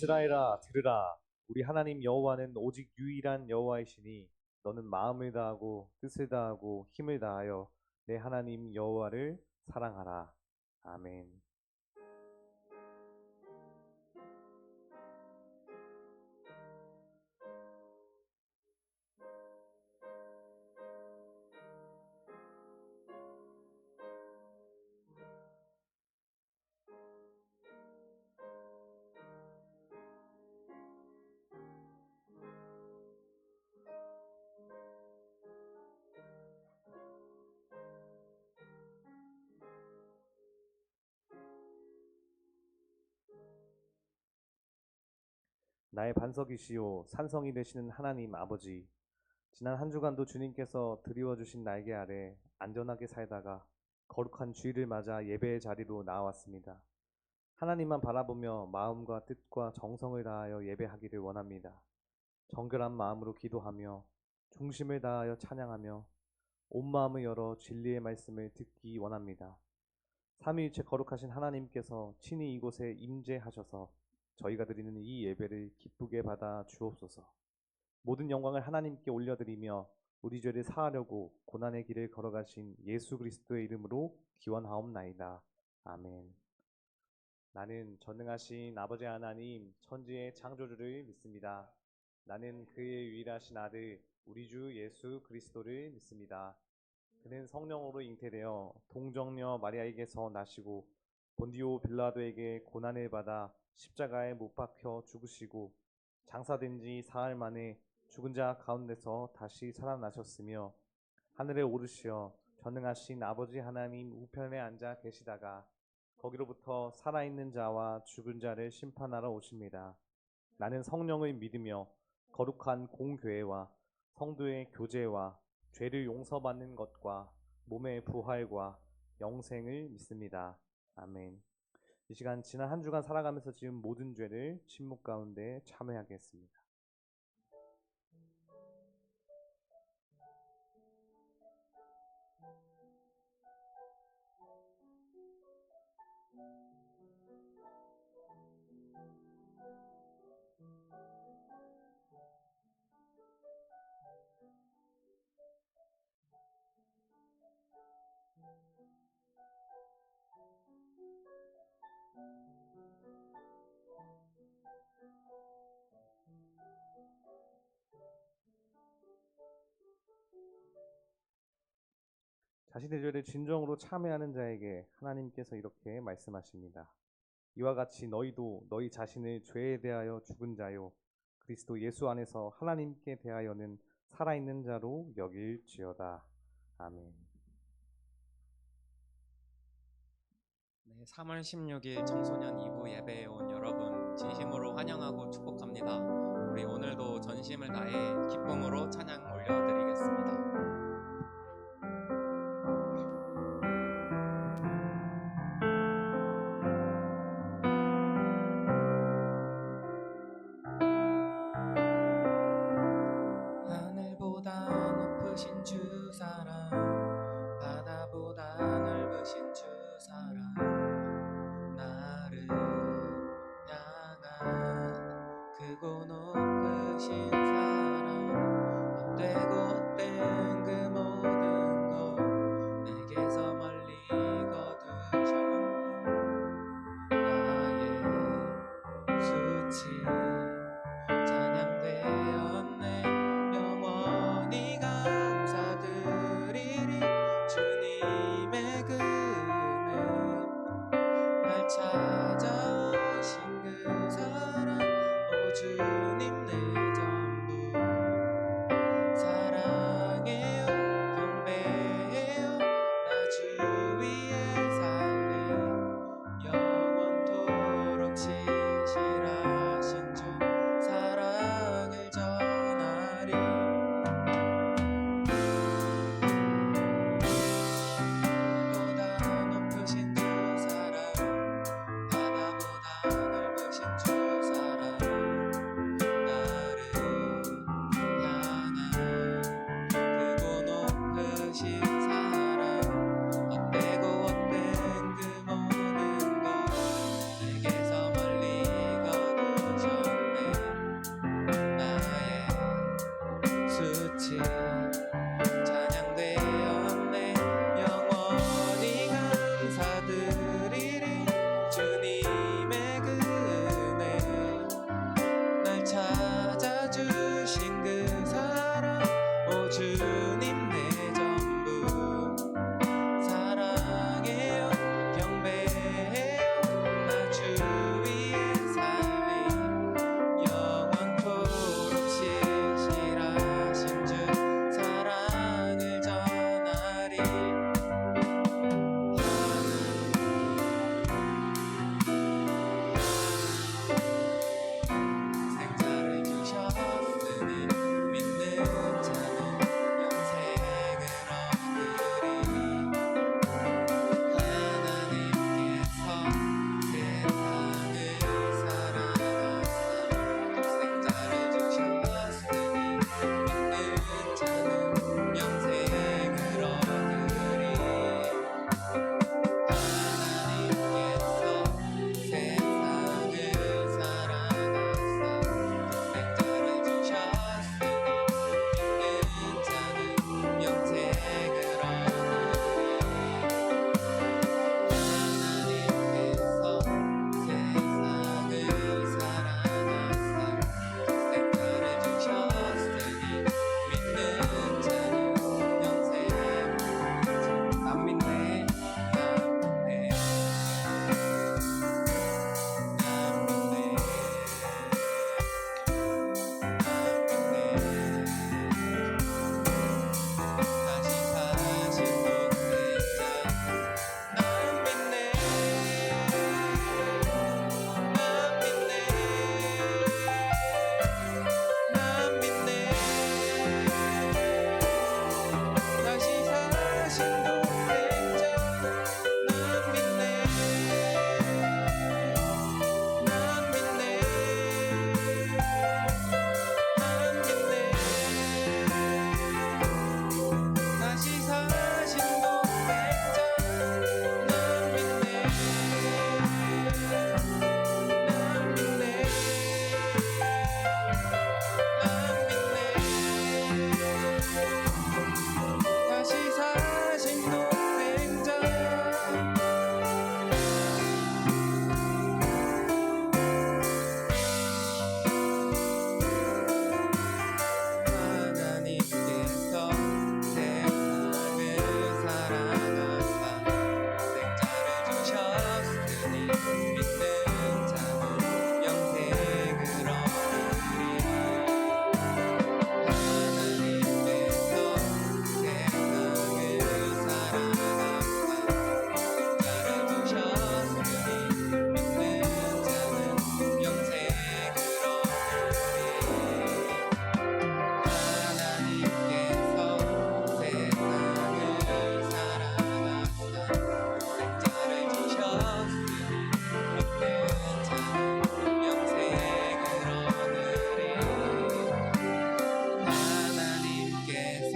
이스라엘아 들으라. 우리 하나님 여호와는 오직 유일한 여호와이시니 너는 마음을 다하고 뜻을 다하고 힘을 다하여 내 하나님 여호와를 사랑하라. 아멘. 나의 반석이시요 산성이 되시는 하나님 아버지, 지난 한 주간도 주님께서 드리워 주신 날개 아래 안전하게 살다가 거룩한 주일을 맞아 예배의 자리로 나왔습니다. 하나님만 바라보며 마음과 뜻과 정성을 다하여 예배하기를 원합니다. 정결한 마음으로 기도하며 중심을 다하여 찬양하며 온 마음을 열어 진리의 말씀을 듣기 원합니다. 삼위일체 거룩하신 하나님께서 친히 이곳에 임재하셔서 저희가 드리는 이 예배를 기쁘게 받아 주옵소서. 모든 영광을 하나님께 올려드리며 우리 죄를 사하려고 고난의 길을 걸어가신 예수 그리스도의 이름으로 기원하옵나이다. 아멘. 나는 전능하신 아버지 하나님 천지의 창조주를 믿습니다. 나는 그의 유일하신 아들 우리 주 예수 그리스도를 믿습니다. 그는 성령으로 잉태되어 동정녀 마리아에게서 나시고 본디오 빌라도에게 고난을 받아 십자가에 못 박혀 죽으시고 장사된 지 사흘 만에 죽은 자 가운데서 다시 살아나셨으며 하늘에 오르시어 전능하신 아버지 하나님 우편에 앉아 계시다가 거기로부터 살아있는 자와 죽은 자를 심판하러 오십니다. 나는 성령을 믿으며 거룩한 공교회와 성도의 교제와 죄를 용서받는 것과 몸의 부활과 영생을 믿습니다. 아멘. 이 시간 지난 한 주간 살아가면서 지은 모든 죄를 침묵 가운데 참회하겠습니다. 자신의 죄를 진정으로 참회하는 자에게 하나님께서 이렇게 말씀하십니다. 이와 같이 너희도 너희 자신을 죄에 대하여 죽은 자요 그리스도 예수 안에서 하나님께 대하여는 살아있는 자로 여길지어다. 아멘. 네, 3월 16일 청소년 2부 예배에 온 여러분 진심으로 환영하고 축복합니다. 우리 오늘도 전심을 다해 기쁨으로 찬양 올려드리겠습니다. 하늘보다 높으신 주 사랑, 바다보다 넓으신 주 사랑, 나를 향한 크고 높으신 사랑,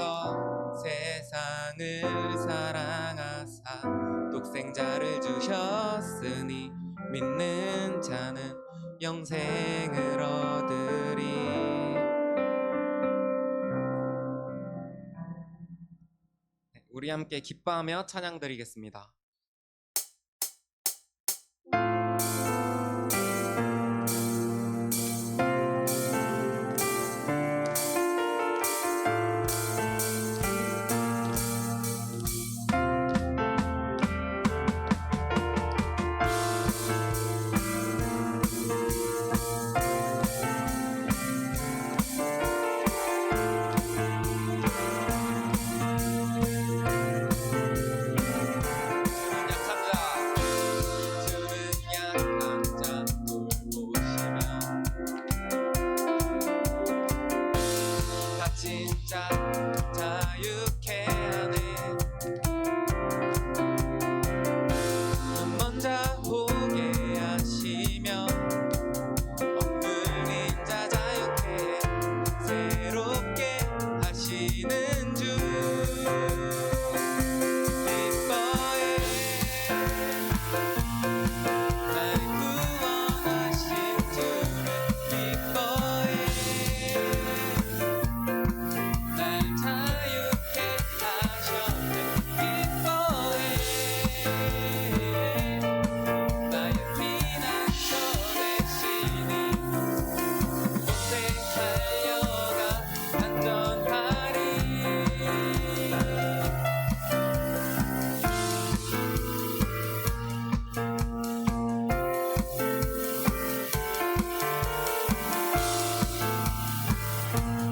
주께서 세상을 사랑하사 독생자를 주셨으니 믿는 자는 영생을 얻으리. 우리 함께 기뻐하며 찬양 드리겠습니다. 진짜 자유케 하네. 먼저 보게 하시며 억눌린 자 자유케 새롭게 하시는 주 기뻐해. 날 구원하신 주를 기뻐해.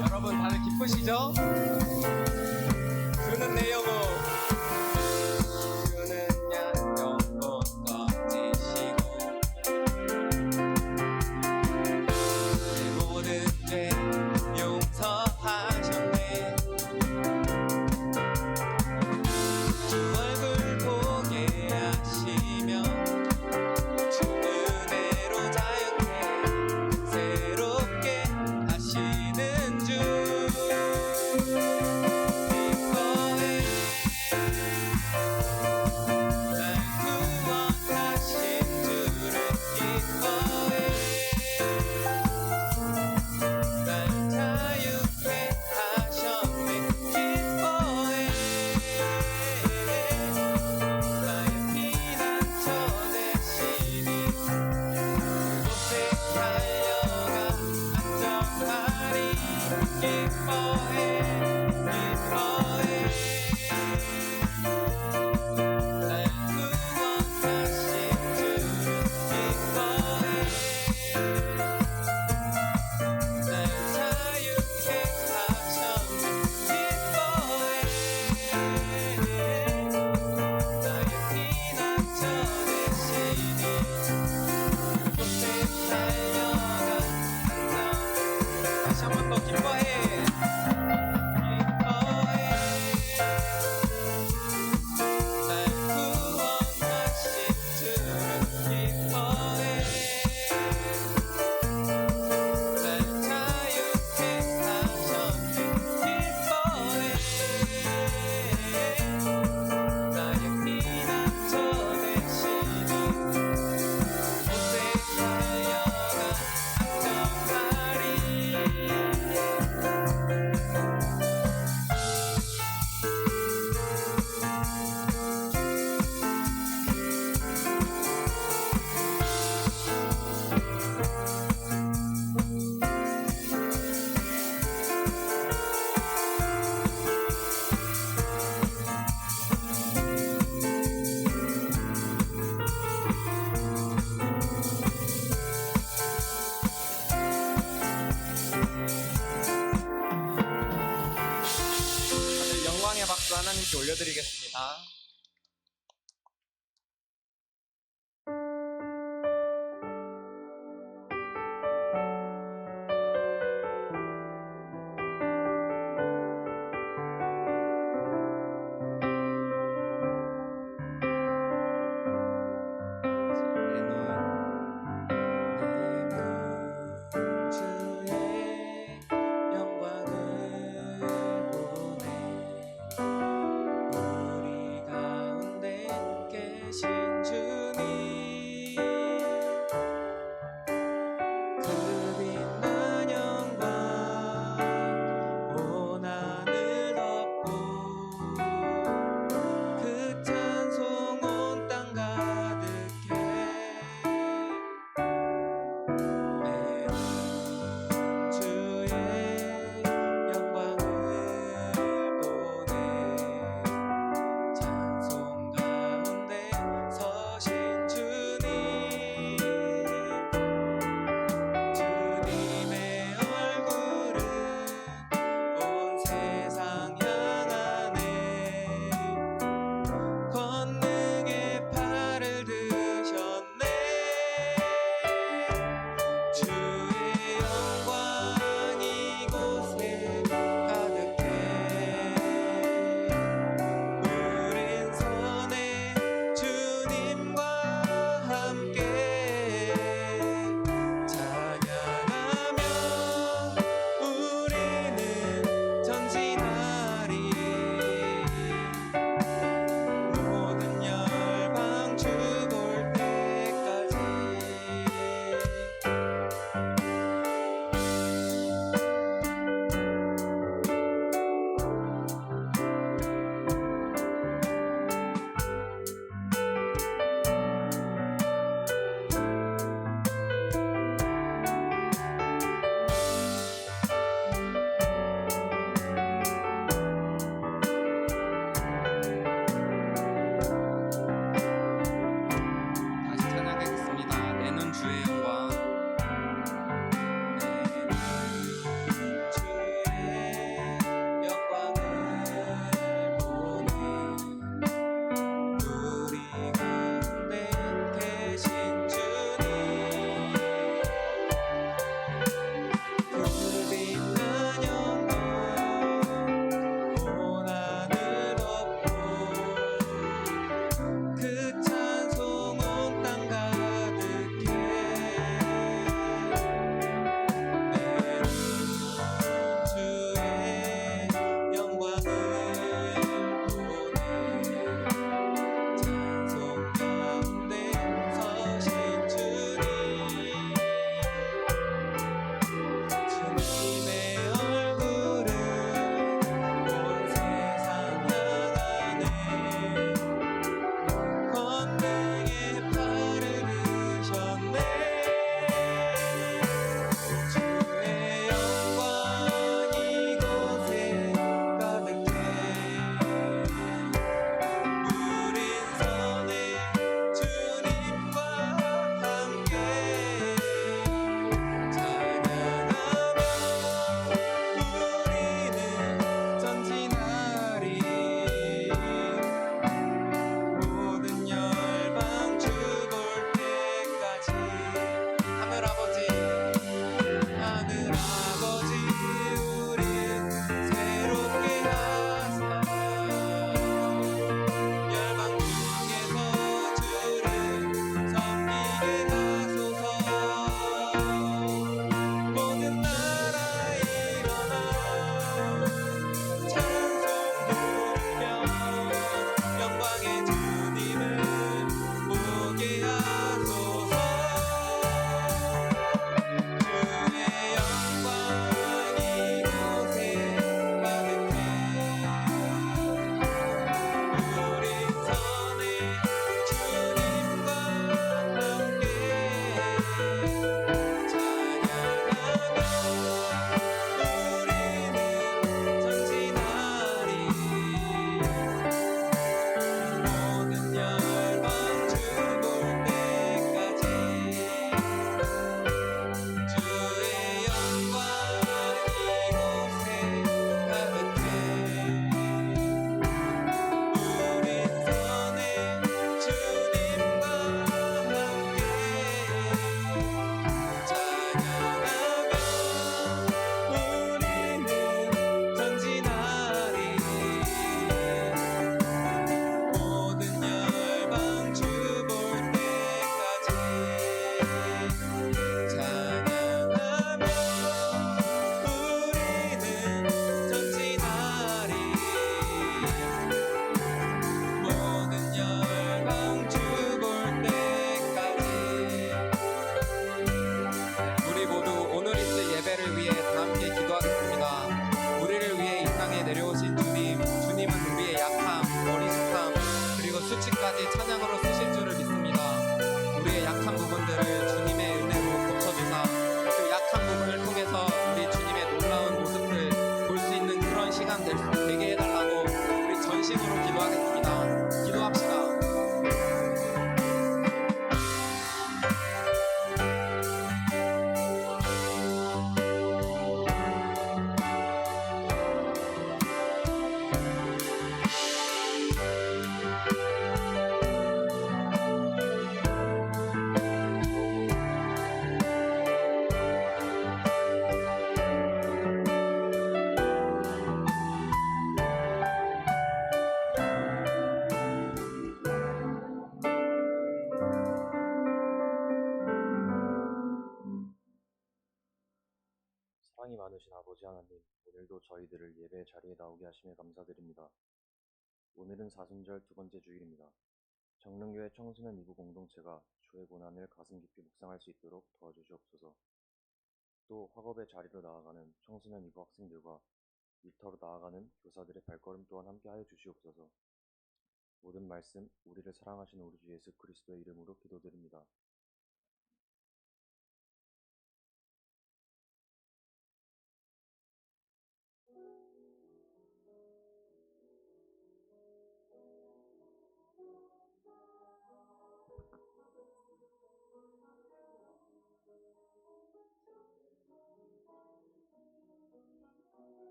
여러분 다들 기쁘시죠? 주는 내 영혼, 주는 영혼 거지시고 내 모든 죄 용서하셨네. 주 얼굴 보게 하시며 주 은혜로 자유케 새롭게 하시는 주 기뻐해. 날 구원하신 주를 기뻐해. 날 자유케 하셨네. 기뻐해. 나의 피난처 되시니 곳에 달려가 안전하리. 기뻐해. 기뻐해. 날 구원하신 주를 기뻐해. 날 자유케 하셨네. 기뻐해. 나의 피난처 되시니 곳에 달려가 안전. 다시 한 번 더 기뻐해. 기뻐해. 날 구원하신 주를 기뻐해. 날 자유케 하셨네. 기뻐해. 나의 피난처 되시니 곳에 달려가 안전하리. 다들 영광의 박수 하나님께 올려드리겠습니다. 주의 영광을 보내 좋은 시간 되게 해달라고 우리 전심으로 기도하겠습니다. 기도합시다. 사랑이 많으신 아버지 하나님, 오늘도 저희들을 예배 자리에 나오게 하심에 감사드립니다. 오늘은 사순절 두 번째 주일입니다. 정릉교회 청소년 이부 공동체가 주의 고난을 가슴 깊이 묵상할 수 있도록 도와주시옵소서. 또 학업의 자리로 나아가는 청소년 이부 학생들과 일터로 나아가는 교사들의 발걸음 또한 함께하여 주시옵소서. 모든 말씀, 우리를 사랑하시는 우리 주 예수 그리스도의 이름으로 기도드립니다.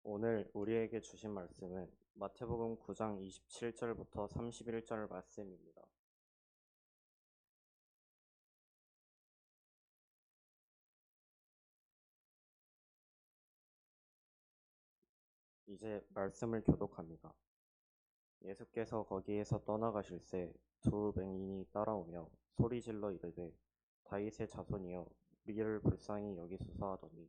오늘 우리에게 주신 말씀은 마태복음 9장 27절부터 31절 말씀입니다. 이제 말씀을 교독합니다. 예수께서 거기에서 떠나가실새 두 맹인이 따라오며 소리질러 이르되 다윗의 자손이여 우리를 불쌍히 여기소서 하더니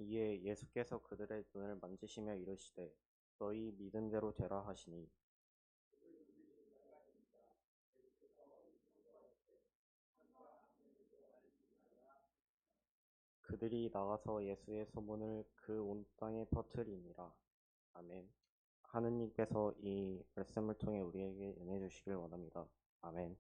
이에 예수께서 그들의 눈을 만지시며 이르시되 너희 믿은 대로 되라 하시니 그들이 나가서 예수의 소문을 그 온 땅에 퍼뜨리니라. 아멘. 하느님께서 이 말씀을 통해 우리에게 은혜 주시길 원합니다. 아멘.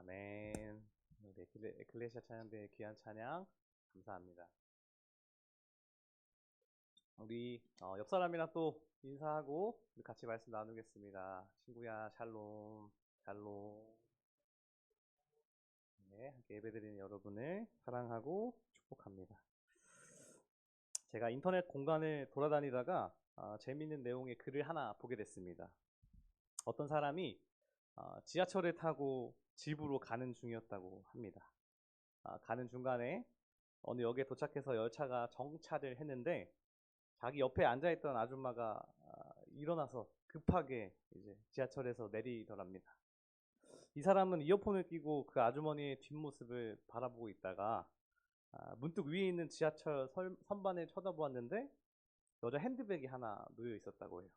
아멘. 네, 에클레시아 찬양대의 귀한 찬양 감사합니다. 우리 옆 사람이랑 또 인사하고 우리 같이 말씀 나누겠습니다. 친구야, 샬롬, 샬롬. 네, 함께 예배드리는 여러분을 사랑하고 축복합니다. 제가 인터넷 공간을 돌아다니다가 재미있는 내용의 글을 하나 보게 됐습니다. 어떤 사람이 지하철을 타고 집으로 가는 중이었다고 합니다. 가는 중간에 어느 역에 도착해서 열차가 정차를 했는데 자기 옆에 앉아있던 아줌마가 일어나서 급하게 이제 지하철에서 내리더랍니다. 이 사람은 이어폰을 끼고 그 아주머니의 뒷모습을 바라보고 있다가 문득 위에 있는 지하철 선반을 쳐다보았는데 여자 핸드백이 하나 놓여 있었다고 해요.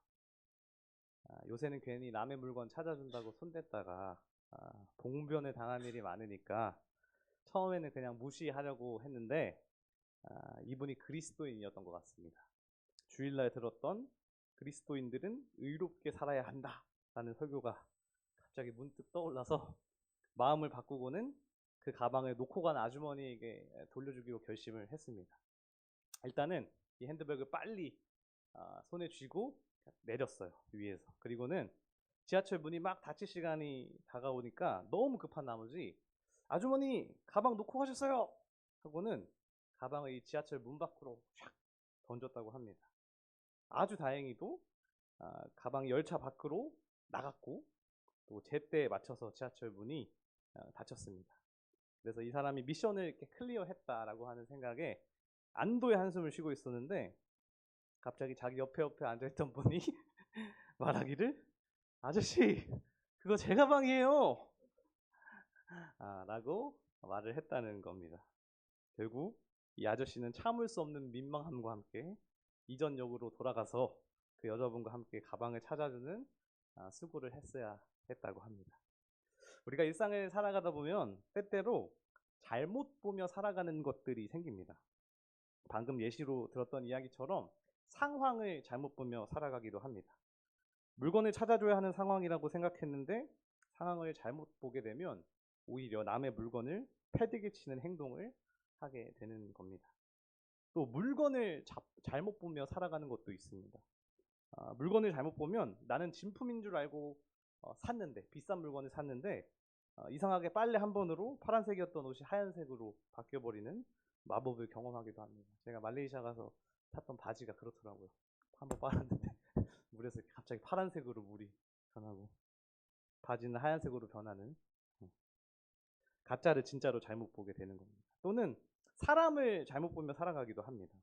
요새는 괜히 남의 물건 찾아준다고 손댔다가 봉변을 당한 일이 많으니까 처음에는 그냥 무시하려고 했는데 이분이 그리스도인이었던 것 같습니다. 주일날 들었던 그리스도인들은 의롭게 살아야 한다 라는 설교가 갑자기 문득 떠올라서 마음을 바꾸고는 그 가방을 놓고 간 아주머니에게 돌려주기로 결심을 했습니다. 일단은 이 핸드백을 빨리 손에 쥐고 내렸어요, 위에서. 그리고는 지하철 문이 막 닫힐 시간이 다가오니까 너무 급한 나머지 아주머니 가방 놓고 가셨어요 하고는 가방을 이 지하철 문 밖으로 샥 던졌다고 합니다. 아주 다행히도 가방이 열차 밖으로 나갔고 또 제때에 맞춰서 지하철 문이 닫혔습니다. 그래서 이 사람이 미션을 이렇게 클리어했다라고 하는 생각에 안도의 한숨을 쉬고 있었는데 갑자기 자기 옆에 앉아있던 분이 말하기를 아저씨 그거 제 가방이에요 라고 말을 했다는 겁니다. 결국 이 아저씨는 참을 수 없는 민망함과 함께 이전 역으로 돌아가서 그 여자분과 함께 가방을 찾아주는 수고를 했어야 했다고 합니다. 우리가 일상을 살아가다 보면 때때로 잘못 보며 살아가는 것들이 생깁니다. 방금 예시로 들었던 이야기처럼 상황을 잘못 보며 살아가기도 합니다. 물건을 찾아줘야 하는 상황이라고 생각했는데 상황을 잘못 보게 되면 오히려 남의 물건을 패대기 치는 행동을 하게 되는 겁니다. 또 물건을 잘못 보며 살아가는 것도 있습니다. 물건을 잘못 보면 나는 진품인 줄 알고 샀는데 비싼 물건을 샀는데 이상하게 빨래 한 번으로 파란색이었던 옷이 하얀색으로 바뀌어버리는 마법을 경험하기도 합니다. 제가 말레이시아 가서 샀던 바지가 그렇더라고요. 한번 빨았는데 물에서 갑자기 파란색으로 물이 변하고 바지는 하얀색으로 변하는 가짜를 진짜로 잘못 보게 되는 겁니다. 또는 사람을 잘못 보며 살아가기도 합니다.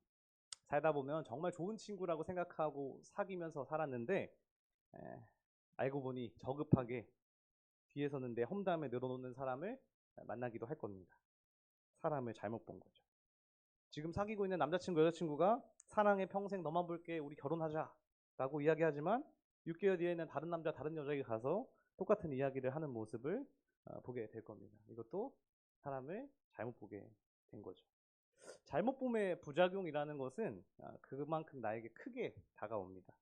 살다 보면 정말 좋은 친구라고 생각하고 사귀면서 살았는데 알고 보니 저급하게 뒤에서는 내 험담에 늘어놓는 사람을 만나기도 할 겁니다. 사람을 잘못 본 거죠. 지금 사귀고 있는 남자친구, 여자친구가 사랑해 평생 너만 볼게 우리 결혼하자 라고 이야기하지만 6개월 뒤에는 다른 남자, 다른 여자에게 가서 똑같은 이야기를 하는 모습을 보게 될 겁니다. 이것도 사람을 잘못 보게 된 거죠. 잘못 봄의 부작용이라는 것은 그만큼 나에게 크게 다가옵니다.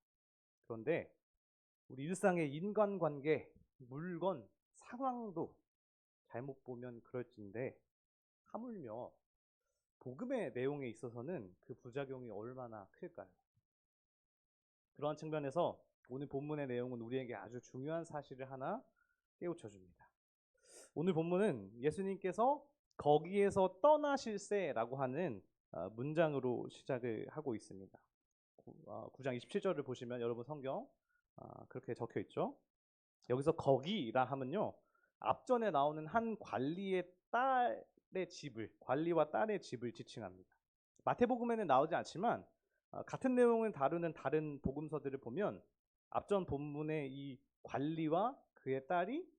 그런데 우리 일상의 인간관계, 물건, 상황도 잘못 보면 그럴진데 하물며 복음의 내용에 있어서는 그 부작용이 얼마나 클까요? 그러한 측면에서 오늘 본문의 내용은 우리에게 아주 중요한 사실을 하나 깨우쳐 줍니다. 오늘 본문은 예수님께서 거기에서 떠나실세라고 하는 문장으로 시작을 하고 있습니다. 9장 27절을 보시면 여러분 성경 그렇게 적혀 있죠. 여기서 거기라 하면요, 앞전에 나오는 한 관리의 딸의 집을, 관리와 딸의 집을 지칭합니다. 마태복음에는 나오지 않지만 같은 내용을 다루는 다른 복음서들을 보면 앞전 본문의 이 관리와 그의 딸이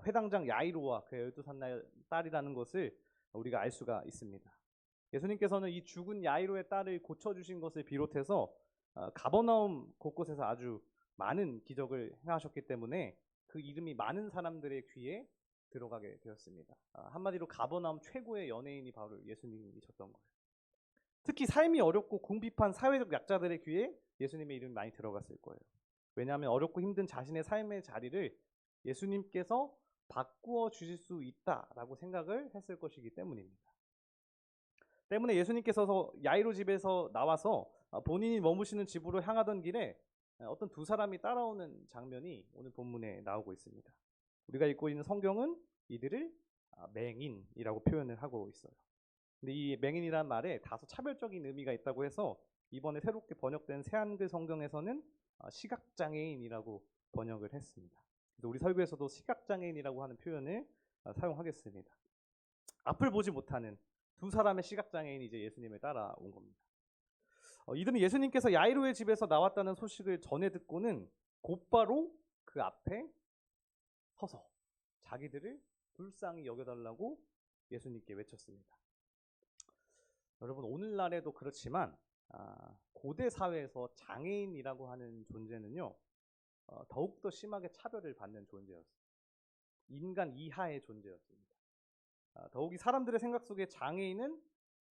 회당장 야이로와 그의 12살 딸이라는 것을 우리가 알 수가 있습니다. 예수님께서는 이 죽은 야이로의 딸을 고쳐주신 것을 비롯해서 가버나움 곳곳에서 아주 많은 기적을 행하셨기 때문에 그 이름이 많은 사람들의 귀에 들어가게 되었습니다. 한마디로 가버나움 최고의 연예인이 바로 예수님이셨던 거예요. 특히 삶이 어렵고 궁핍한 사회적 약자들의 귀에 예수님의 이름이 많이 들어갔을 거예요. 왜냐하면 어렵고 힘든 자신의 삶의 자리를 예수님께서 바꾸어 주실 수 있다라고 생각을 했을 것이기 때문입니다. 때문에 예수님께서 야이로 집에서 나와서 본인이 머무시는 집으로 향하던 길에 어떤 두 사람이 따라오는 장면이 오늘 본문에 나오고 있습니다. 우리가 읽고 있는 성경은 이들을 맹인이라고 표현을 하고 있어요. 근데 이 맹인이란 말에 다소 차별적인 의미가 있다고 해서 이번에 새롭게 번역된 새한글 성경에서는 시각장애인이라고 번역을 했습니다. 그래서 우리 설교에서도 시각장애인이라고 하는 표현을 사용하겠습니다. 앞을 보지 못하는 두 사람의 시각장애인이 이제 예수님을 따라온 겁니다. 이들은 예수님께서 야이로의 집에서 나왔다는 소식을 전해 듣고는 곧바로 그 앞에 서서 자기들을 불쌍히 여겨달라고 예수님께 외쳤습니다. 여러분, 오늘날에도 그렇지만 고대 사회에서 장애인이라고 하는 존재는요, 더욱더 심하게 차별을 받는 존재였어요. 인간 이하의 존재였습니다. 더욱이 사람들의 생각 속에 장애인은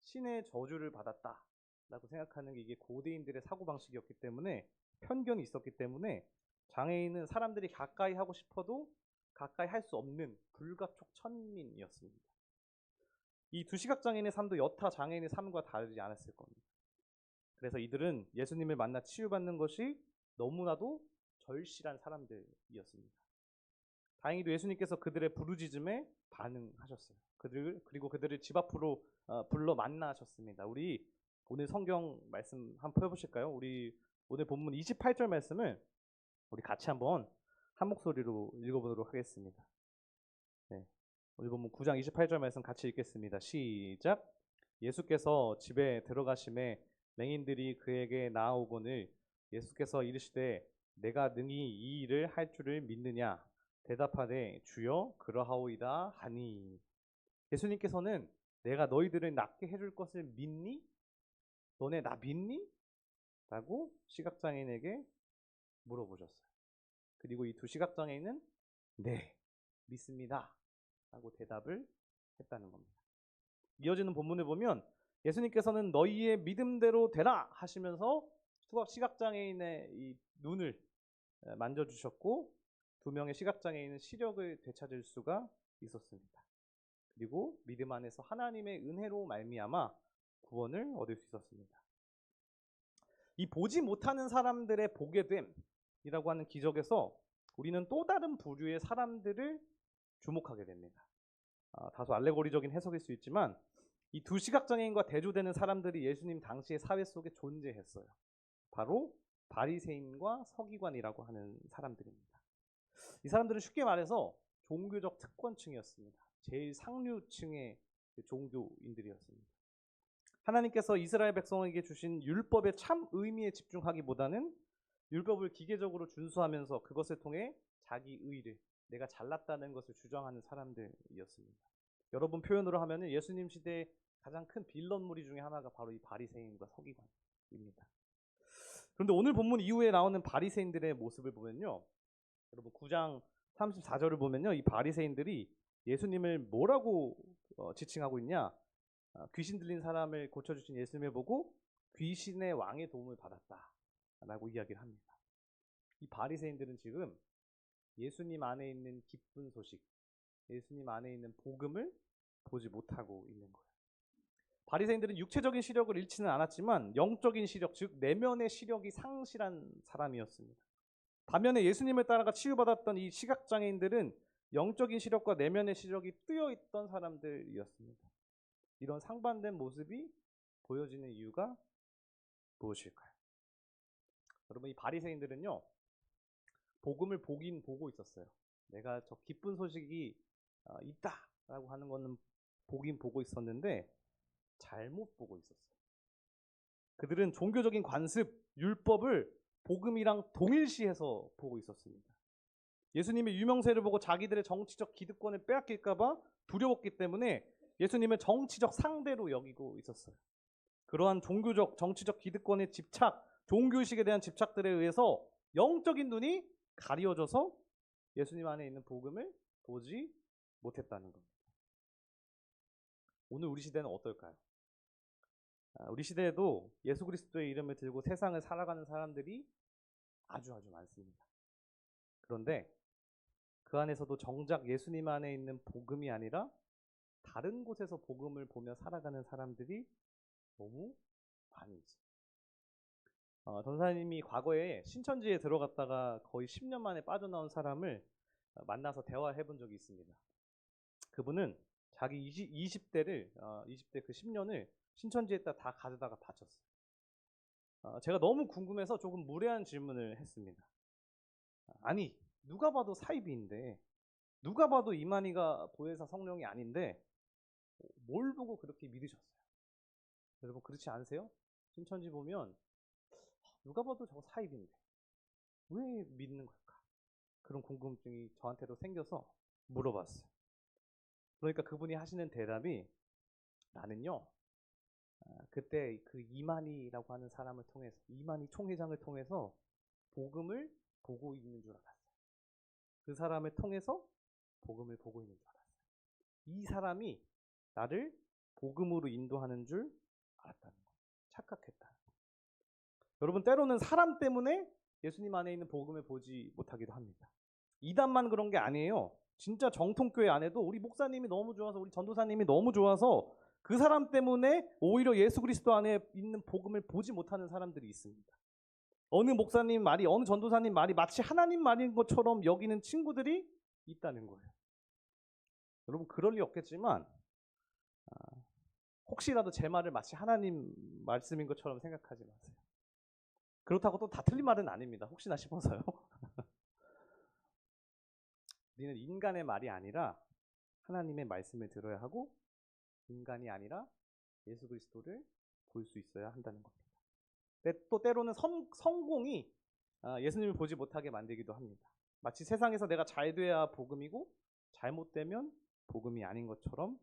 신의 저주를 받았다라고 생각하는 게 이게 고대인들의 사고방식이었기 때문에, 편견이 있었기 때문에 장애인은 사람들이 가까이 하고 싶어도 가까이 할 수 없는 불가촉 천민이었습니다. 이 두 시각장애인의 삶도 여타 장애인의 삶과 다르지 않았을 겁니다. 그래서 이들은 예수님을 만나 치유받는 것이 너무나도 절실한 사람들이었습니다. 다행히도 예수님께서 그들의 부르짖음에 반응하셨어요. 그리고 그들을 집 앞으로 불러 만나셨습니다. 우리 오늘 성경 말씀 한번 펴보실까요? 우리 오늘 본문 28절 말씀을 우리 같이 한번 한 목소리로 읽어보도록 하겠습니다. 네. 오늘 본문 9장 28절 말씀 같이 읽겠습니다. 시작. 예수께서 집에 들어가심에 맹인들이 그에게 나아오거늘 예수께서 이르시되 내가 능히 이 일을 할 줄을 믿느냐 대답하되 주여 그러하오이다 하니. 예수님께서는 내가 너희들을 낫게 해줄 것을 믿니? 너네 나 믿니? 라고 시각장애인에게 물어보셨어요. 그리고 이 두 시각장애인은 네, 믿습니다 라고 대답을 했다는 겁니다. 이어지는 본문을 보면 예수님께서는 너희의 믿음대로 되라 하시면서 시각장애인의 이 눈을 만져주셨고 두 명의 시각장애인은 시력을 되찾을 수가 있었습니다. 그리고 믿음 안에서 하나님의 은혜로 말미암아 구원을 얻을 수 있었습니다. 이 보지 못하는 사람들의 보게 됨이라고 하는 기적에서 우리는 또 다른 부류의 사람들을 주목하게 됩니다. 다소 알레고리적인 해석일 수 있지만 이 두 시각장애인과 대조되는 사람들이 예수님 당시의 사회 속에 존재했어요. 바로 바리새인과 서기관이라고 하는 사람들입니다. 이 사람들은 쉽게 말해서 종교적 특권층이었습니다. 제일 상류층의 종교인들이었습니다. 하나님께서 이스라엘 백성에게 주신 율법의 참 의미에 집중하기보다는 율법을 기계적으로 준수하면서 그것을 통해 자기 의를, 내가 잘났다는 것을 주장하는 사람들이었습니다. 여러분 표현으로 하면 예수님 시대의 가장 큰 빌런 무리 중에 하나가 바로 이 바리새인과 서기관입니다. 그런데 오늘 본문 이후에 나오는 바리새인들의 모습을 보면요, 여러분 9장 34절을 보면요, 이 바리새인들이 예수님을 뭐라고 지칭하고 있냐? 귀신 들린 사람을 고쳐주신 예수님을 보고 귀신의 왕의 도움을 받았다라고 이야기를 합니다. 이 바리새인들은 지금 예수님 안에 있는 기쁜 소식, 예수님 안에 있는 복음을 보지 못하고 있는 거예요. 바리새인들은 육체적인 시력을 잃지는 않았지만 영적인 시력, 즉 내면의 시력이 상실한 사람이었습니다. 반면에 예수님을 따라가 치유받았던 이 시각장애인들은 영적인 시력과 내면의 시력이 뜨여있던 사람들이었습니다. 이런 상반된 모습이 보여지는 이유가 무엇일까요? 여러분, 이 바리새인들은요, 복음을 보긴 보고 있었어요. 내가 저 기쁜 소식이 있다라고 하는 거는 보긴 보고 있었는데 잘못 보고 있었어요. 그들은 종교적인 관습, 율법을 복음이랑 동일시해서 보고 있었습니다. 예수님의 유명세를 보고 자기들의 정치적 기득권을 빼앗길까봐 두려웠기 때문에 예수님을 정치적 상대로 여기고 있었어요. 그러한 종교적, 정치적 기득권의 집착, 종교의식에 대한 집착들에 의해서 영적인 눈이 가려져서 예수님 안에 있는 복음을 보지 못했다는 겁니다. 오늘 우리 시대는 어떨까요? 우리 시대에도 예수 그리스도의 이름을 들고 세상을 살아가는 사람들이 아주 많습니다. 그런데 그 안에서도 정작 예수님 안에 있는 복음이 아니라 다른 곳에서 복음을 보며 살아가는 사람들이 너무 많이 있어요. 전사님이 과거에 신천지에 들어갔다가 거의 10년 만에 빠져나온 사람을 만나서 대화해 본 적이 있습니다. 그분은 자기 20대를 20대 그 10년을 신천지에다 다 가져다가 바쳤어요. 제가 너무 궁금해서 조금 무례한 질문을 했습니다. 아니, 누가 봐도 사이비인데, 누가 봐도 이만희가 보혜사 성령이 아닌데 뭘 보고 그렇게 믿으셨어요? 여러분 그렇지 않으세요? 신천지 보면 누가 봐도 저거 사이비인데 왜 믿는 걸까? 그런 궁금증이 저한테도 생겨서 물어봤어요. 그러니까 그분이 하시는 대답이, 나는요 그때 그 이만희라고 하는 사람을 통해서, 이만희 총회장을 통해서 복음을 보고 있는 줄 알았어요. 그 사람을 통해서 복음을 보고 있는 줄 알았어요. 이 사람이 나를 복음으로 인도하는 줄 알았다는 거예요. 착각했다는 거예요. 여러분 때로는 사람 때문에 예수님 안에 있는 복음을 보지 못하기도 합니다. 이단만 그런 게 아니에요. 진짜 정통교회 안에도 우리 목사님이 너무 좋아서, 우리 전도사님이 너무 좋아서 그 사람 때문에 오히려 예수 그리스도 안에 있는 복음을 보지 못하는 사람들이 있습니다. 어느 목사님 말이, 어느 전도사님 말이 마치 하나님 말인 것처럼 여기는 친구들이 있다는 거예요. 여러분 그럴 리 없겠지만 혹시라도 제 말을 마치 하나님 말씀인 것처럼 생각하지 마세요. 그렇다고 또 다 틀린 말은 아닙니다. 혹시나 싶어서요. 우리는 인간의 말이 아니라 하나님의 말씀을 들어야 하고, 인간이 아니라 예수 그리스도를 볼 수 있어야 한다는 겁니다. 또 때로는 성공이 예수님을 보지 못하게 만들기도 합니다. 마치 세상에서 내가 잘 돼야 복음이고 잘못되면 복음이 아닌 것처럼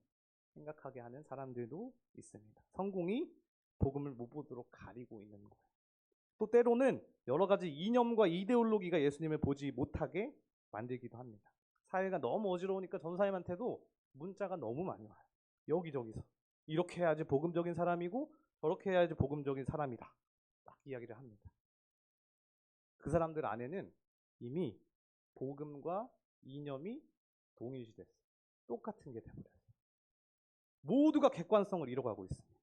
생각하게 하는 사람들도 있습니다. 성공이 복음을 못 보도록 가리고 있는 거예요. 또 때로는 여러 가지 이념과 이데올로기가 예수님을 보지 못하게 만들기도 합니다. 사회가 너무 어지러우니까 전사님한테도 문자가 너무 많이 와요. 여기저기서 이렇게 해야지 복음적인 사람이고 저렇게 해야지 복음적인 사람이다, 딱 이야기를 합니다. 그 사람들 안에는 이미 복음과 이념이 동일시됐어요. 똑같은 게 되버렸어요. 모두가 객관성을 잃어가고 있습니다.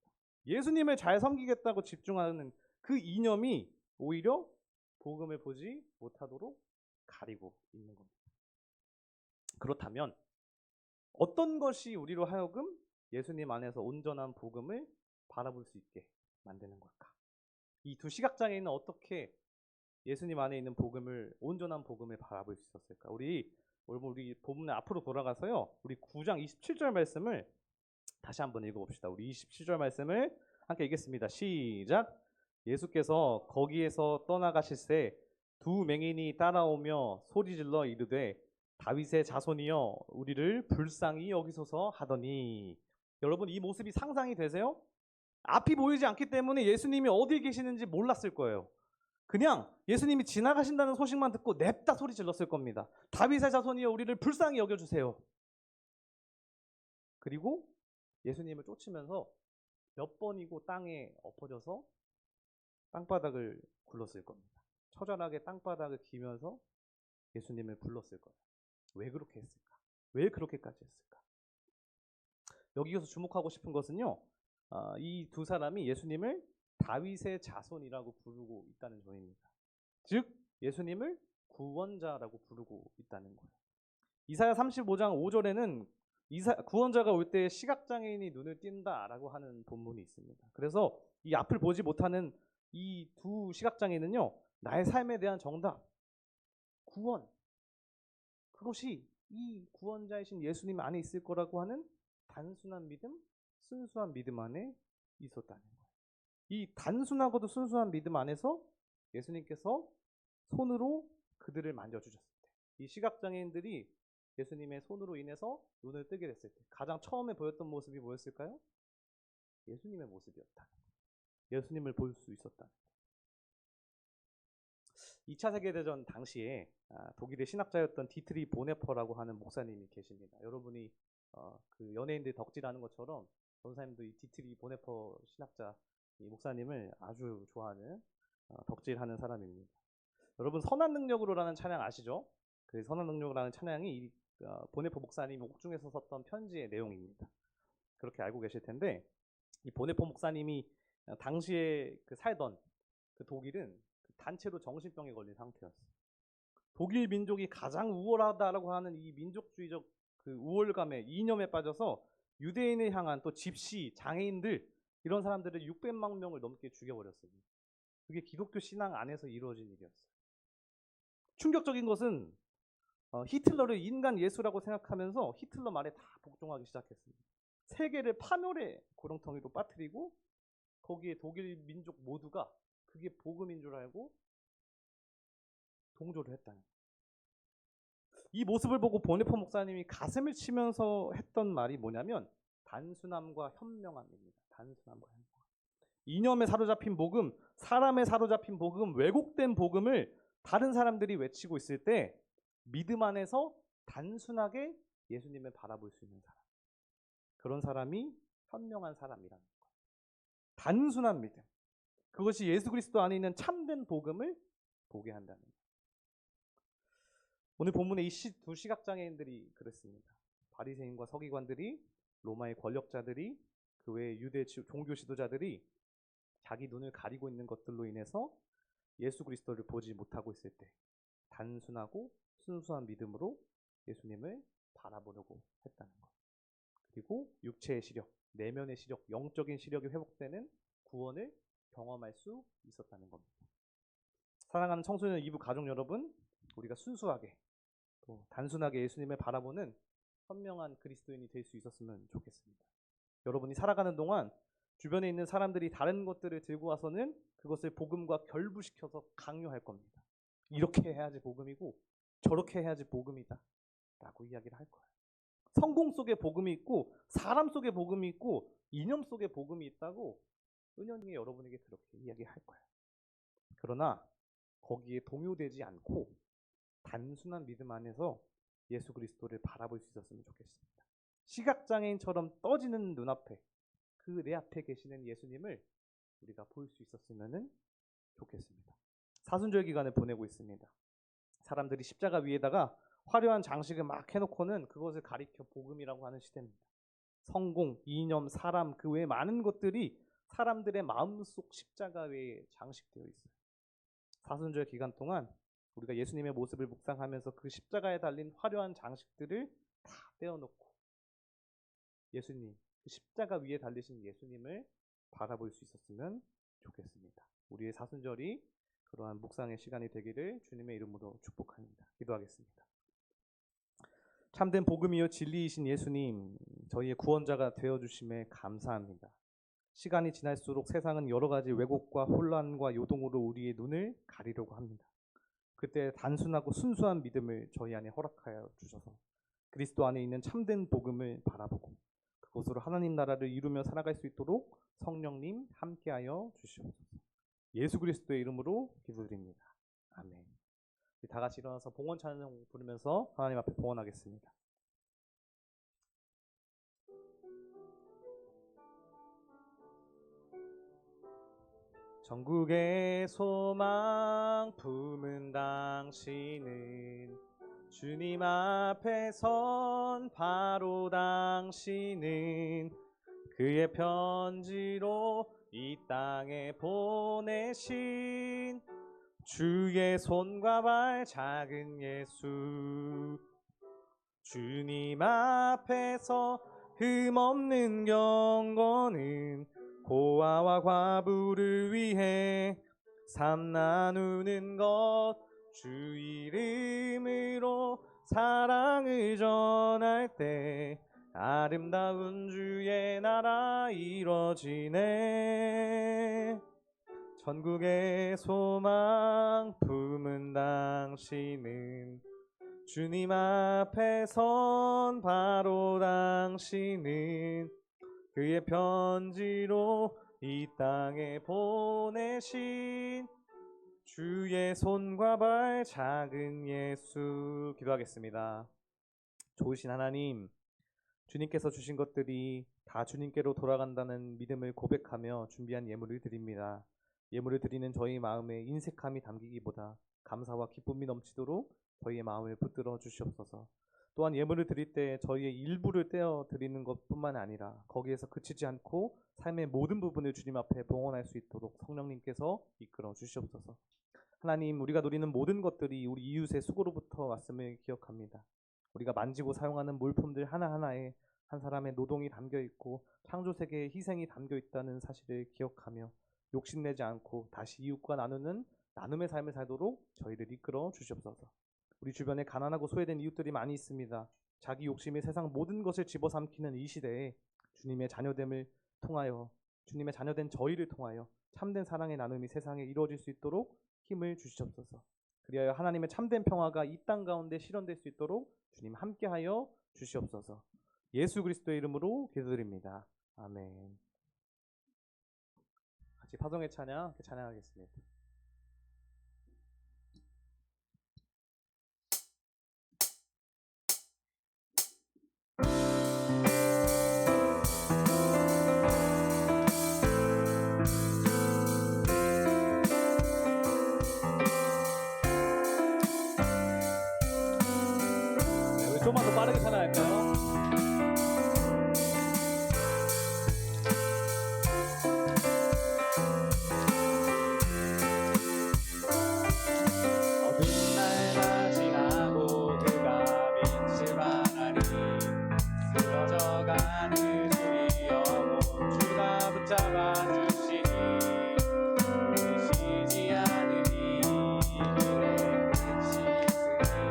예수님을 잘 섬기겠다고 집중하는 그 이념이 오히려 복음을 보지 못하도록 가리고 있는 겁니다. 그렇다면 어떤 것이 우리로 하여금 예수님 안에서 온전한 복음을 바라볼 수 있게 만드는 걸까? 이 두 시각장애인은 어떻게 예수님 안에 있는 복음을, 온전한 복음을 바라볼 수 있었을까? 우리 본문의 앞으로 돌아가서요, 우리 9장 27절 말씀을 다시 한번 읽어봅시다. 우리 27절 말씀을 함께 읽겠습니다. 시작. 예수께서 거기에서 떠나가실새 두 맹인이 따라오며 소리질러 이르되 다윗의 자손이여 우리를 불쌍히 여기소서 하더니. 여러분 이 모습이 상상이 되세요? 앞이 보이지 않기 때문에 예수님이 어디에 계시는지 몰랐을 거예요. 그냥 예수님이 지나가신다는 소식만 듣고 냅다 소리 질렀을 겁니다. 다윗의 자손이여 우리를 불쌍히 여겨주세요. 그리고 예수님을 쫓으면서 몇 번이고 땅에 엎어져서 땅바닥을 굴렀을 겁니다. 처절하게 땅바닥을 기면서 예수님을 불렀을 거예요. 왜 그렇게 했을까? 왜 그렇게까지 했을까? 여기서 주목하고 싶은 것은요, 이 두 사람이 예수님을 다윗의 자손이라고 부르고 있다는 점입니다. 즉 예수님을 구원자라고 부르고 있다는 거예요. 이사야 35장 5절에는 구원자가 올 때 시각장애인이 눈을 띈다라고 하는 본문이 있습니다. 그래서 이 앞을 보지 못하는 이 두 시각장애인은요, 나의 삶에 대한 정답, 구원, 그것이 이 구원자이신 예수님 안에 있을 거라고 하는 단순한 믿음, 순수한 믿음 안에 있었다는 거예요. 이 단순하고도 순수한 믿음 안에서 예수님께서 손으로 그들을 만져주셨을 때, 이 시각장애인들이 예수님의 손으로 인해서 눈을 뜨게 됐을 때 가장 처음에 보였던 모습이 뭐였을까요? 예수님의 모습이었다는 거예요. 예수님을 볼 수 있었다는 거예요. 2차 세계대전 당시에 독일의 신학자였던 디트리 보네퍼라고 하는 목사님이 계십니다. 여러분이 그 연예인들 덕질하는 것처럼 전사님도 이 디트리 보네퍼 신학자, 이 목사님을 아주 좋아하는 덕질하는 사람입니다. 여러분 선한 능력으로라는 찬양 아시죠? 그 선한 능력이라는 찬양이 보네포 목사님이 옥중에서 썼던 편지의 내용입니다. 그렇게 알고 계실 텐데 이 보네포 목사님이 당시에 살던 그 독일은 단체로 정신병에 걸린 상태였어요. 독일 민족이 가장 우월하다라고 하는 이 민족주의적 그 우월감에 이념에 빠져서 유대인을 향한 또 집시, 장애인들 이런 사람들을 600만 명을 넘게 죽여버렸습니다. 그게 기독교 신앙 안에서 이루어진 일이었어요. 충격적인 것은 히틀러를 인간 예수라고 생각하면서 히틀러 말에 다 복종하기 시작했습니다. 세계를 파멸의 구렁텅이로 빠뜨리고 거기에 독일 민족 모두가 그게 복음인 줄 알고 동조를 했다는 거예요. 이 모습을 보고 보네포 목사님이 가슴을 치면서 했던 말이 뭐냐면 단순함과 현명함입니다. 단순함과 현명함. 이념에 사로잡힌 복음, 사람에 사로잡힌 복음, 왜곡된 복음을 다른 사람들이 외치고 있을 때 믿음 안에서 단순하게 예수님을 바라볼 수 있는 사람, 그런 사람이 현명한 사람이라는 거예요. 단순한 믿음, 그것이 예수 그리스도 안에 있는 참된 복음을 보게 한다는 거예요. 오늘 본문에 이 두 시각장애인들이 그랬습니다. 바리새인과 서기관들이, 로마의 권력자들이, 그 외의 유대 종교 지도자들이 자기 눈을 가리고 있는 것들로 인해서 예수 그리스도를 보지 못하고 있을 때 단순하고 순수한 믿음으로 예수님을 바라보려고 했다는 것. 그리고 육체의 시력, 내면의 시력, 영적인 시력이 회복되는 구원을 경험할 수 있었다는 겁니다. 사랑하는 청소년 2부 가족 여러분, 우리가 순수하게 또 단순하게 예수님을 바라보는 현명한 그리스도인이 될 수 있었으면 좋겠습니다. 여러분이 살아가는 동안 주변에 있는 사람들이 다른 것들을 들고 와서는 그것을 복음과 결부시켜서 강요할 겁니다. 이렇게 해야지 복음이고 저렇게 해야지 복음이다 라고 이야기를 할 거예요. 성공 속에 복음이 있고 사람 속에 복음이 있고 이념 속에 복음이 있다고 은연중에 여러분에게 그렇게 이야기할 거예요. 그러나 거기에 동요되지 않고 단순한 믿음 안에서 예수 그리스도를 바라볼 수 있었으면 좋겠습니다. 시각장애인처럼 떠지는 눈앞에 그 내 앞에 계시는 예수님을 우리가 볼 수 있었으면 좋겠습니다. 사순절 기간을 보내고 있습니다. 사람들이 십자가 위에다가 화려한 장식을 막 해놓고는 그것을 가리켜 복음이라고 하는 시대입니다. 성공, 이념, 사람, 그 외에 많은 것들이 사람들의 마음속 십자가 위에 장식되어 있어요. 사순절 기간 동안 우리가 예수님의 모습을 묵상하면서 그 십자가에 달린 화려한 장식들을 다 떼어놓고 예수님, 그 십자가 위에 달리신 예수님을 바라볼 수 있었으면 좋겠습니다. 우리의 사순절이 그러한 묵상의 시간이 되기를 주님의 이름으로 축복합니다. 기도하겠습니다. 참된 복음이요 진리이신 예수님, 저희의 구원자가 되어주심에 감사합니다. 시간이 지날수록 세상은 여러 가지 왜곡과 혼란과 요동으로 우리의 눈을 가리려고 합니다. 그때 단순하고 순수한 믿음을 저희 안에 허락하여 주셔서 그리스도 안에 있는 참된 복음을 바라보고 그것으로 하나님 나라를 이루며 살아갈 수 있도록 성령님 함께하여 주시옵소서. 예수 그리스도의 이름으로 기도드립니다. 아멘. 다 같이 일어나서 봉헌 찬양 부르면서 하나님 앞에 봉헌하겠습니다. 전국의 소망 품은 당신은 주님 앞에 선 바로 당신은 그의 편지로 이 땅에 보내신 주의 손과 발 작은 예수 주님 앞에서 흠없는 경건은 고아와 과부를 위해 삶 나누는 것 주 이름으로 사랑을 전할 때 아름다운 주의 나라 이뤄지네. 전국의 소망 품은 당신은 주님 앞에 선 바로 당신은 그의 편지로 이 땅에 보내신 주의 손과 발 작은 예수. 기도하겠습니다. 좋으신 하나님, 주님께서 주신 것들이 다 주님께로 돌아간다는 믿음을 고백하며 준비한 예물을 드립니다. 예물을 드리는 저희 마음에 인색함이 담기기보다 감사와 기쁨이 넘치도록 저희의 마음을 붙들어 주시옵소서. 또한 예물을 드릴 때 저희의 일부를 떼어 드리는 것뿐만 아니라 거기에서 그치지 않고 삶의 모든 부분을 주님 앞에 봉헌할 수 있도록 성령님께서 이끌어 주시옵소서. 하나님, 우리가 누리는 모든 것들이 우리 이웃의 수고로부터 왔음을 기억합니다. 우리가 만지고 사용하는 물품들 하나하나에 한 사람의 노동이 담겨 있고 창조 세계의 희생이 담겨 있다는 사실을 기억하며 욕심내지 않고 다시 이웃과 나누는 나눔의 삶을 살도록 저희를 이끌어 주시옵소서. 우리 주변에 가난하고 소외된 이웃들이 많이 있습니다. 자기 욕심이 세상 모든 것을 집어삼키는 이 시대에 주님의 자녀됨을 통하여, 주님의 자녀된 저희를 통하여 참된 사랑의 나눔이 세상에 이루어질 수 있도록 힘을 주시옵소서. 그리하여 하나님의 참된 평화가 이 땅 가운데 실현될 수 있도록 주님 함께하여 주시옵소서. 예수 그리스도의 이름으로 기도드립니다. 아멘. 같이 파송의 찬양 찬양하겠습니다. 네, 우리 좀만 더 빠르게 찬양할까요? 어두운 날 맞이하고 그가 빛을 발하니 쓰러져가는 우리 영혼 주가 붙잡아 주시니 쉬지 않으니 길의 끝이 있으니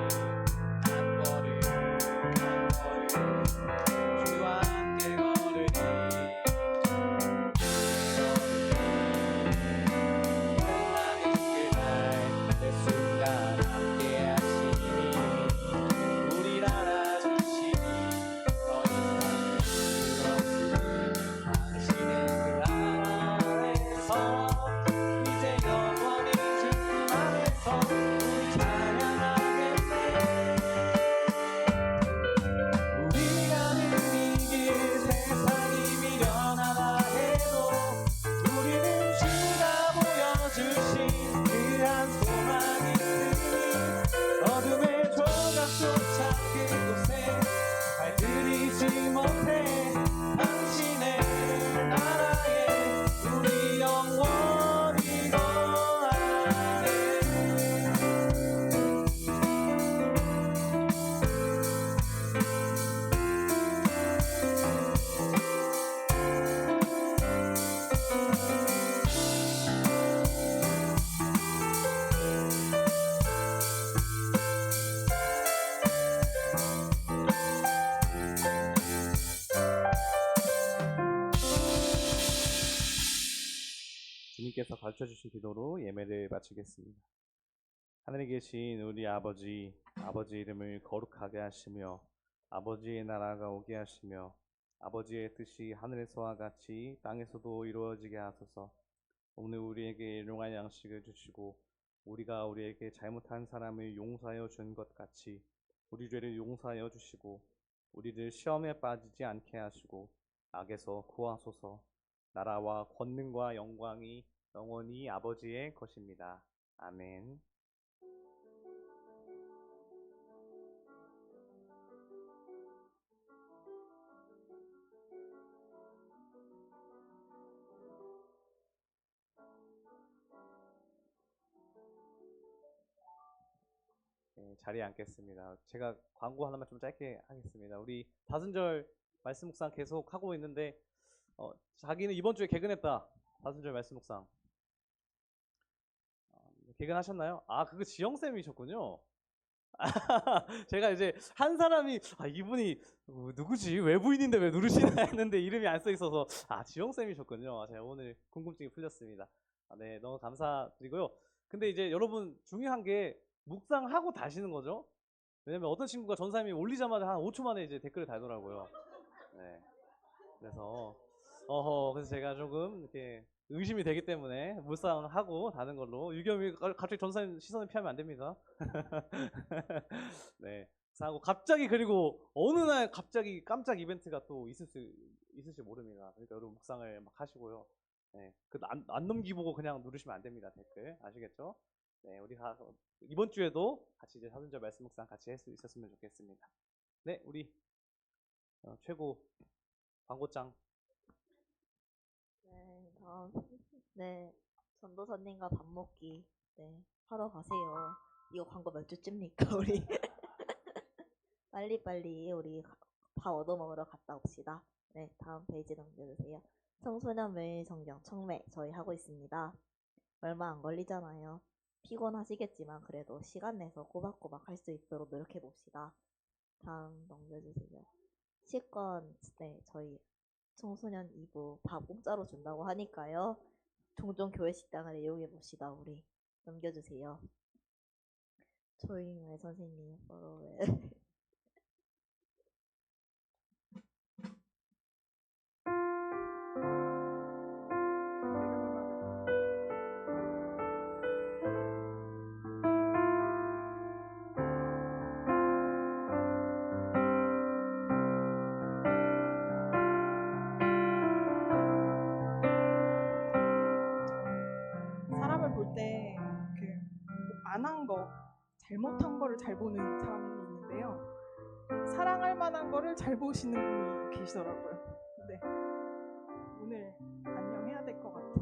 한 걸음 주와 함께 걸으니 내 순간 함께 하시니 우리 알아주시니 더 이상 수 없으니 당신의 그 안에서 이제 영원히 주님 안에서 우리 찬양하겠네. 우리가 믿는 길 세상이 미련하다 해도 우리는 주가 보여주신 그한 소망이 있으니 어둠의 조각조차 그곳에 발들이지 못해 당신의 나라에 우리 영원히 거하네. 주님께서 가르쳐주신 기도로 예배를 마치겠습니다. 하늘에 계신 우리 아버지, 아버지 이름을 거룩하게 하시며 아버지의 나라가 오게 하시며 아버지의 뜻이 하늘에서와 같이 땅에서도 이루어지게 하소서. 오늘 우리에게 일용할 양식을 주시고 우리가 우리에게 잘못한 사람을 용서하여 준 것 같이 우리 죄를 용서하여 주시고 우리를 시험에 빠지지 않게 하시고 악에서 구하소서. 나라와 권능과 영광이 영원히 아버지의 것입니다. 아멘. 네, 자리에 앉겠습니다. 제가 광고 하나만 좀 짧게 하겠습니다. 우리 다순절 말씀 묵상 계속 하고 있는데 자기는 이번 주에 개근했다. 다순절 말씀 묵상. 개근하셨나요? 아, 그거 지영쌤이셨군요. 제가 이제 한 사람이 이분이 누구지? 외부인인데 왜 누르시나 했는데 이름이 안 써 있어서 지영쌤이셨군요. 제가 오늘 궁금증이 풀렸습니다. 네, 너무 감사드리고요. 근데 이제 여러분 중요한 게 묵상하고 다시는 거죠. 왜냐면 어떤 친구가 전사님이 올리자마자 한 5초 만에 이제 댓글을 달더라고요. 네. 그래서 그래서 제가 조금 이렇게 의심이 되기 때문에 묵상하고 다는 걸로. 유겸이 갑자기 전사님 시선을 피하면 안 됩니다. 네. 하고 갑자기 그리고 어느 날 갑자기 깜짝 이벤트가 또 있을지 모릅니다. 그러니까 여러분 묵상을 막 하시고요. 네. 안 넘기보고 그냥 누르시면 안 됩니다. 댓글 아시겠죠? 네, 우리 이번 주에도 같이 이제 사순절 말씀 묵상 같이 할 수 있었으면 좋겠습니다. 네, 우리 최고 광고장. 네, 네, 전도사님과 밥 먹기. 네, 하러 가세요. 이거 광고 몇 주쯤입니까, 우리? 빨리빨리 우리 밥 얻어먹으러 갔다 옵시다. 네, 다음 페이지 넘겨주세요. 청소년 매일 성경 청매 저희 하고 있습니다. 얼마 안 걸리잖아요. 피곤하시겠지만 그래도 시간 내서 꼬박꼬박 할 수 있도록 노력해 봅시다. 다음 넘겨주세요. 식권, 네, 저희 청소년 2부 밥 공짜로 준다고 하니까요. 종종 교회 식당을 이용해 봅시다. 우리 넘겨주세요. 조잉웰 선생님 포로웰. 사람을 볼 때 안 한 거, 잘못한 거를 잘 보는 사람이 있는데요. 사랑할 만한 거를 잘 보시는 분이 계시더라고요. 네, 오늘 안녕해야 될 것 같아요.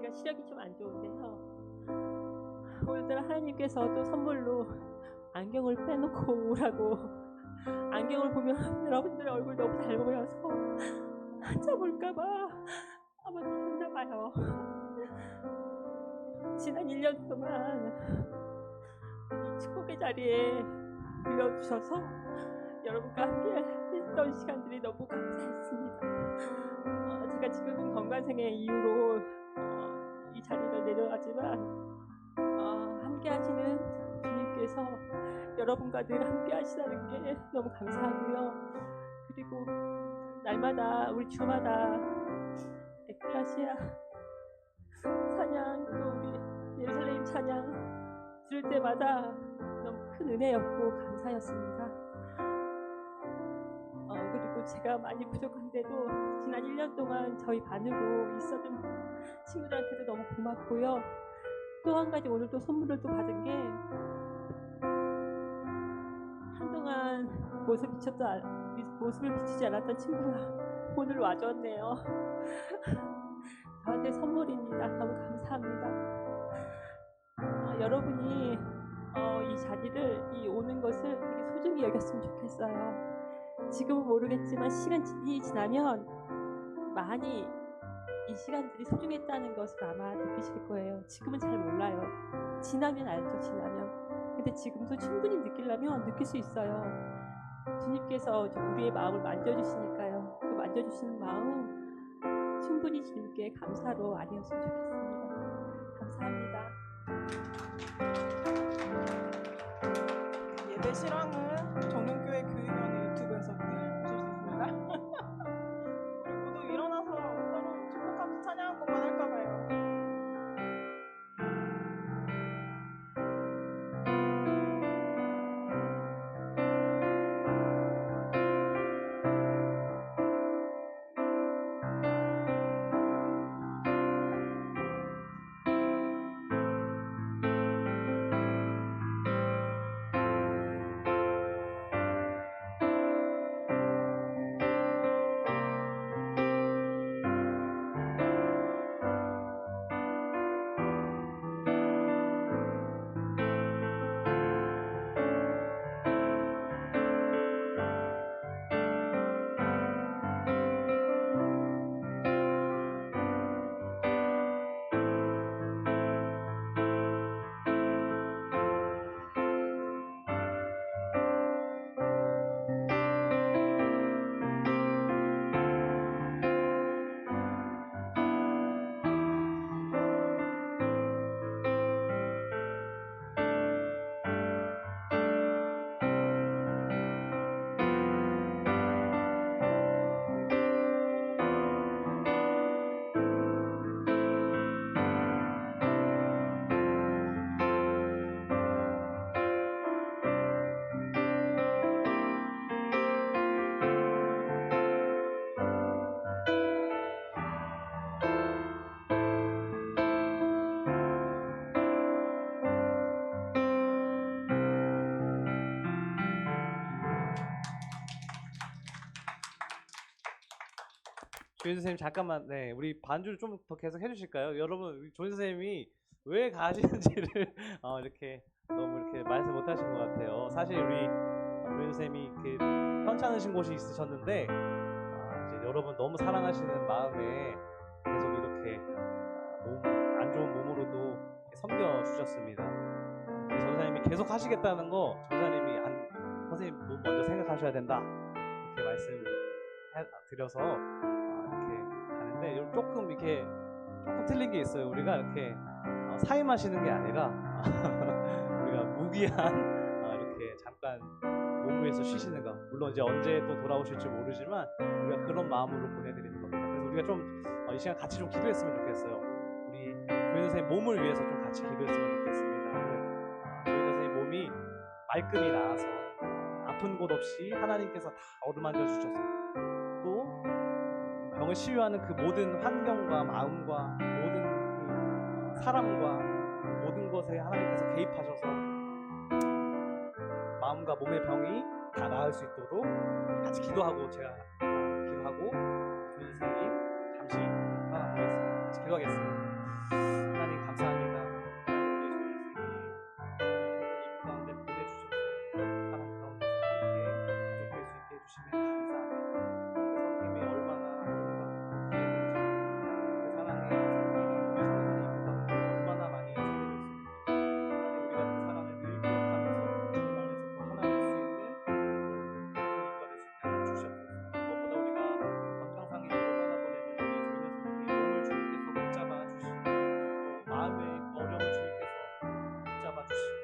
제가 시력이 좀 안 좋은데요. 오늘따라 하나님께서 또 선물로 안경을 빼놓고 오라고. 안경을 보면 여러분들 얼굴 너무 잘 보여서 찾아볼까봐 아마 좋나봐요. 지난 1년 동안 이 축복의 자리에 불러주셔서 여러분과 함께 했던 시간들이 너무 감사했습니다. 제가 지금은 건강생의 이유로 이 자리를 내려가지만 함께 하시는 주님께서 여러분과 늘 함께 하시다는 게 너무 감사하고요. 그리고 날마다 우리 주마다 에클레시아 찬양 또 우리 예루살렘 찬양 들을 때마다 너무 큰 은혜였고 감사였습니다. 그리고 제가 많이 부족한데도 지난 1년 동안 저희 반으로 있었던 친구들한테도 너무 고맙고요. 또 한 가지 오늘 또 선물을 또 받은 게 한동안 모습을 비추지 않았던 친구가 오늘 와줬네요. 저한테 선물입니다. 너무 감사합니다. 여러분이 이 자리를 이 오는 것을 되게 소중히 여겼으면 좋겠어요. 지금은 모르겠지만 시간이 지나면 많이 이 시간들이 소중했다는 것을 아마 느끼실 거예요. 지금은 잘 몰라요. 지나면 알죠. 지나면. 근데 지금도 충분히 느끼려면 느낄 수 있어요. 주님께서 우리의 마음을 만져주시니까요. 그 만져주시는 마음 충분히 주님께 감사로 아니었으면 좋겠습니다. 감사합니다. 예배 실황은 정릉교회 교육위원회 유튜브에서 늘 보실 수 있습니다. 우리 모두 일어나서 서로 축복하면서 찬양 한 번만 할까 봐요. 조인 선생님 잠깐만, 네, 우리 반주를 좀 더 계속 해주실까요? 여러분, 우리 조인 선생님이 왜 가시는지를 이렇게 너무 이렇게 말씀 못하신 것 같아요. 사실 우리 조인 선생님이 그 편찮으신 곳이 있으셨는데 이제 여러분 너무 사랑하시는 마음에 계속 이렇게 안 좋은 몸으로도 섬겨 주셨습니다. 우리 전사님이 계속 하시겠다는 거 전사님이 선생님 몸 먼저 생각하셔야 된다 이렇게 말씀 드려서 이렇게 가는데 조금 틀린 게 있어요. 우리가 이렇게 사임하시는 게 아니라 우리가 무기한 이렇게 잠깐 몸무에서 쉬시는 거. 물론 이제 언제 또 돌아오실지 모르지만 우리가 그런 마음으로 보내드리는 겁니다. 그래서 우리가 좀 이 시간 같이 좀 기도했으면 좋겠어요. 우리 조인 선생님 몸을 위해서 좀 같이 기도했으면 좋겠습니다. 조인 선생님 몸이 말끔히 나아서 아픈 곳 없이 하나님께서 다 어루만져 주셔서 또 병을 치유하는 그 모든 환경과 마음과 모든 그 사람과 모든 것에 하나님께서 개입하셔서 마음과 몸의 병이 다 나을 수 있도록 같이 기도하고 제가 기도하고 조인 선생님 잠시 떠나보겠습니다. 같이 기도하겠습니다. 하나님 감사합니다. 우리 조인 선생님 이 가운데 보내주셔서 사랑 가운데서 함께 가족될 수 있게 해주시면 감사합니다. 그 섬김이 얼마나 아름답고 귀했는지 그 사랑의 섬김이 우리 청소년 이브 가운데 얼마나 많이 세대될 수 있는지 하나님 우리가 그 사랑을 늘 기억하면서 그 안에서 더 하나될 수 있는 교육가 될 수 있게 하여 주시옵소서. 무엇보다 우리가 건강상의 이유로 떠나보내는 우리 조인여 선생님의 몸을 주님께서 붙잡아 주시고 또 마음의 어려움을 주님께서 붙잡아 주시고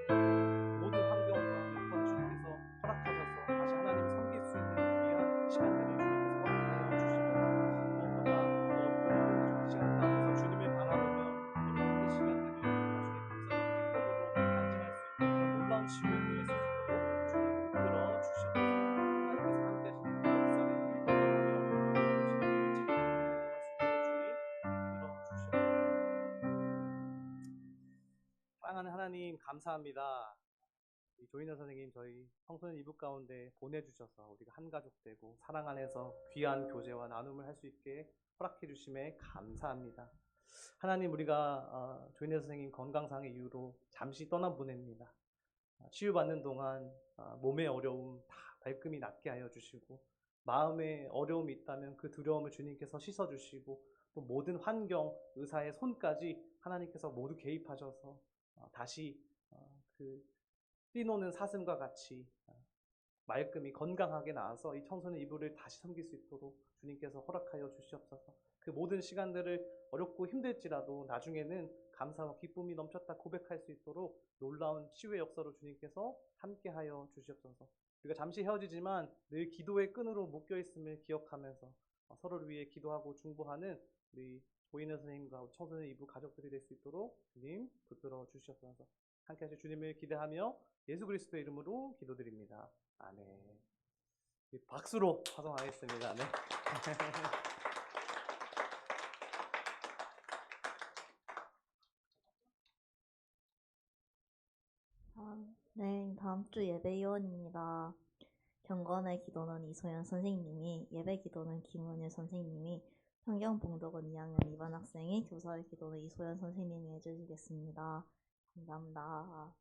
모든 환경과 여건을 주님께서 허락하셔서 다시 하나님을 섬길 수 있는 귀한 시간들을 주님께서 허락하여 주시면서 무엇보다 어려운 시간 가운데서 주님을 바라보며 어려운 그 시간들을 나중에 감사와 기쁨으로 간증할 수 있는 그런 놀라운 치유의 은혜가 있을 수 있도록 주님 붙들어 주시옵소서. 하나님께서 함께 하시는 그 역사를 사랑하는 하나님 감사합니다. 이 조인여 선생님 저희 청소년 이브 가운데 보내주셔서 우리가 한 가족 되고 사랑 안에서 귀한 교제와 나눔을 할 수 있게 허락해 주심에 감사합니다. 하나님 우리가 조인여 선생님 건강상의 이유로 잠시 떠나보냅니다. 치유받는 동안 몸의 어려움 다 발끔히 낫게 하여 주시고 마음에 어려움이 있다면 그 두려움을 주님께서 씻어주시고 또 모든 환경, 의사의 손까지 하나님께서 모두 개입하셔서 다시 그 뛰노는 사슴과 같이 말끔히 건강하게 나아서 이 청소년 이브를 다시 섬길 수 있도록 주님께서 허락하여 주시옵소서. 그 모든 시간들을 어렵고 힘들지라도 나중에는 감사와 기쁨이 넘쳤다 고백할 수 있도록 놀라운 치유의 역사로 주님께서 함께하여 주시옵소서. 우리가 잠시 헤어지지만 늘 기도의 끈으로 묶여 있음을 기억하면서 서로를 위해 기도하고 중보하는 우리 조인여 선생님과 청소년 이브 가족들이 될 수 있도록 주님 붙들어 주시옵소서. 함께 하실 주님을 기대하며 예수 그리스도의 이름으로 기도드립니다. 아멘. 박수로 화성하겠습니다. 네. 네, 다음 주 예배 요원입니다. 경건의 기도는 이소연 선생님이, 예배 기도는 김은일 선생님이, 성경 봉독은 2학년 2반 학생이, 교사의 기도는 이소연 선생님이 해주시겠습니다. 감사합니다.